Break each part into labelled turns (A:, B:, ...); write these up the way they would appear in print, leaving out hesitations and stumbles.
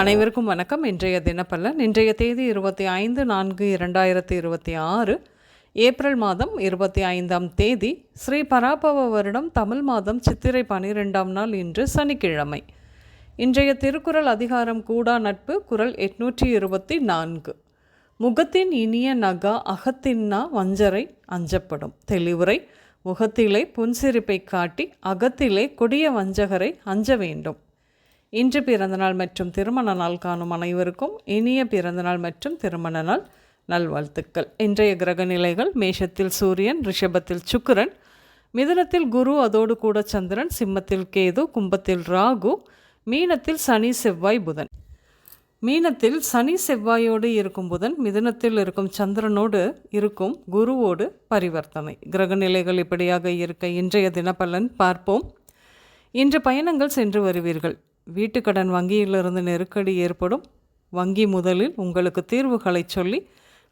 A: அனைவருக்கும் வணக்கம். இன்றைய தினப்பலன். இன்றைய தேதி 25/4/2026 ஏப்ரல் மாதம் 25ஆம் தேதி ஸ்ரீ பராபவ வருடம் தமிழ் மாதம் சித்திரை 12ஆம் நாள் இன்று சனிக்கிழமை. இன்றைய திருக்குறள் அதிகாரம் கூடா நட்பு. குறள் 824. முகத்தின் இனிய நகா அகத்தின்னா வஞ்சரை அஞ்சப்படும். தெளிவுரை: முகத்திலே புன்சிரிப்பை காட்டி அகத்திலே கொடிய வஞ்சகரை அஞ்ச வேண்டும். இன்று பிறந்தநாள் மற்றும் திருமண நாள் காணும் அனைவருக்கும் இனிய பிறந்தநாள் மற்றும் திருமண நாள் நல்வாழ்த்துக்கள். இன்றைய கிரக நிலைகள்: மேஷத்தில் சூரியன், ரிஷபத்தில் சுக்கிரன், மிதுனத்தில் குரு, அதோடு கூட சந்திரன், சிம்மத்தில் கேது, கும்பத்தில் ராகு, மீனத்தில் சனி செவ்வாய் புதன். மீனத்தில் சனி செவ்வாயோடு இருக்கும் புதன், மிதுனத்தில் இருக்கும் சந்திரனோடு இருக்கும் குருவோடு பரிவர்த்தனை. கிரக நிலைகள் இப்படியாக இருக்க இன்றைய தினப்பலன் பார்ப்போம். இன்று பயணங்கள் சென்று வருவீர்கள். வீட்டுக்கடன் வங்கியிலிருந்து நெருக்கடி ஏற்படும். வங்கி முதலில் உங்களுக்கு தீர்வுகளை சொல்லி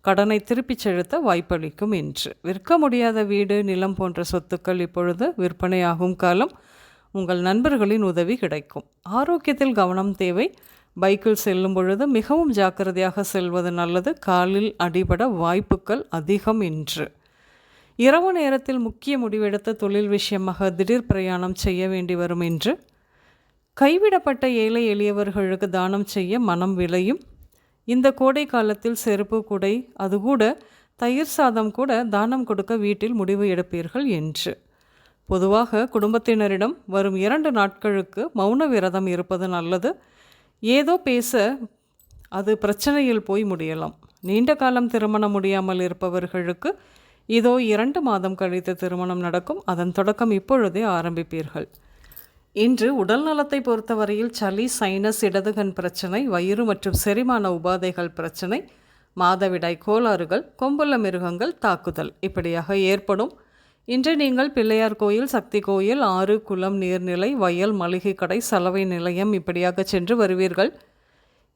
A: கடனை திருப்பிச் செலுத்த வாய்ப்பளிக்கும். இன்று விற்க முடியாத வீடு, நிலம் போன்ற சொத்துக்கள் இப்பொழுது விற்பனையாகும் காலம். உங்கள் நண்பர்களின் உதவி கிடைக்கும். ஆரோக்கியத்தில் கவனம் தேவை. பைக்கில் செல்லும் பொழுது மிகவும் ஜாக்கிரதையாக செல்வது நல்லது. காலில் அடிபட வாய்ப்புகள் அதிகம். இன்று இரவு நேரத்தில் முக்கிய முடிவெடுத்த தொழில் விஷயமாக திடீர் பிரயாணம் செய்ய வேண்டி வரும். என்று கைவிடப்பட்ட ஏழை எளியவர்களுக்கு தானம் செய்ய மனம் விளையும். இந்த கோடை காலத்தில் செருப்பு, குடை, அது கூட தயிர் சாதம் கூட தானம் கொடுக்க வீட்டில் முடிவு எடுப்பீர்கள். என்று பொதுவாக குடும்பத்தினரிடம் வரும் 2 நாட்களுக்கு மௌன விரதம் இருப்பது நல்லது. ஏதோ பேச அது பிரச்சனையில் போய் முடியலாம். நீண்ட காலம் திருமணம் முடியாமல் இருப்பவர்களுக்கு இதோ 2 மாதம் கழித்து திருமணம் நடக்கும். அதன் தொடக்கம் இப்பொழுதே ஆரம்பிப்பீர்கள். இன்று உடல் நலத்தை பொறுத்தவரையில் சளி, சைனஸ், இடதுகண் பிரச்சனை, வயிறு மற்றும் செரிமான உபாதைகள் பிரச்சனை, மாதவிடாய் கோளாறுகள், கொம்புள்ள மிருகங்கள் தாக்குதல் இப்படியாக ஏற்படும். இன்று நீங்கள் பிள்ளையார் கோயில், சக்தி கோயில், ஆறு, குளம், நீர்நிலை, வயல், மளிகை கடை, சலவை நிலையம் இப்படியாக சென்று வருவீர்கள்.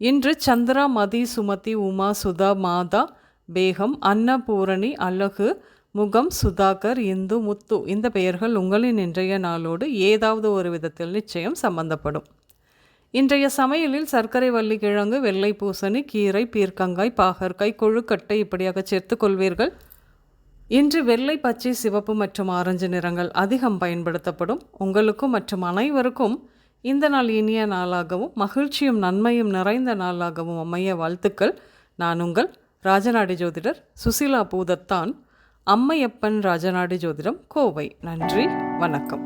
A: இன்று சந்திரா, மதி, சுமதி, உமா, சுதா, மாதா, பேகம், அன்னபூரணி, அழகு, முகம், சுதாகர், இந்து, முத்து இந்த பெயர்கள் உங்களின் இன்றைய நாளோடு ஏதாவது ஒரு விதத்தில் நிச்சயம் சம்பந்தப்படும். இன்றைய சமையலில் சர்க்கரை வள்ளி கிழங்கு, வெள்ளை பூசணி, கீரை, பீர்க்கங்காய், பாகற்காய், கொழுக்கட்டை இப்படியாக சேர்த்து கொள்வீர்கள். இன்று வெள்ளை, பச்சை, சிவப்பு மற்றும் ஆரஞ்சு நிறங்கள் அதிகம் பயன்படுத்தப்படும். உங்களுக்கும் மற்றும் அனைவருக்கும் இந்த நாள் இனிய நாளாகவும் மகிழ்ச்சியும் நன்மையும் நிறைந்த நாளாகவும் அமைய வாழ்த்துக்கள். நான் உங்கள் ராஜநாடி ஜோதிடர் சுசிலா பூதத்தான், அம்மையப்பன் ராஜநாடி ஜோதிடம், கோவை. நன்றி, வணக்கம்.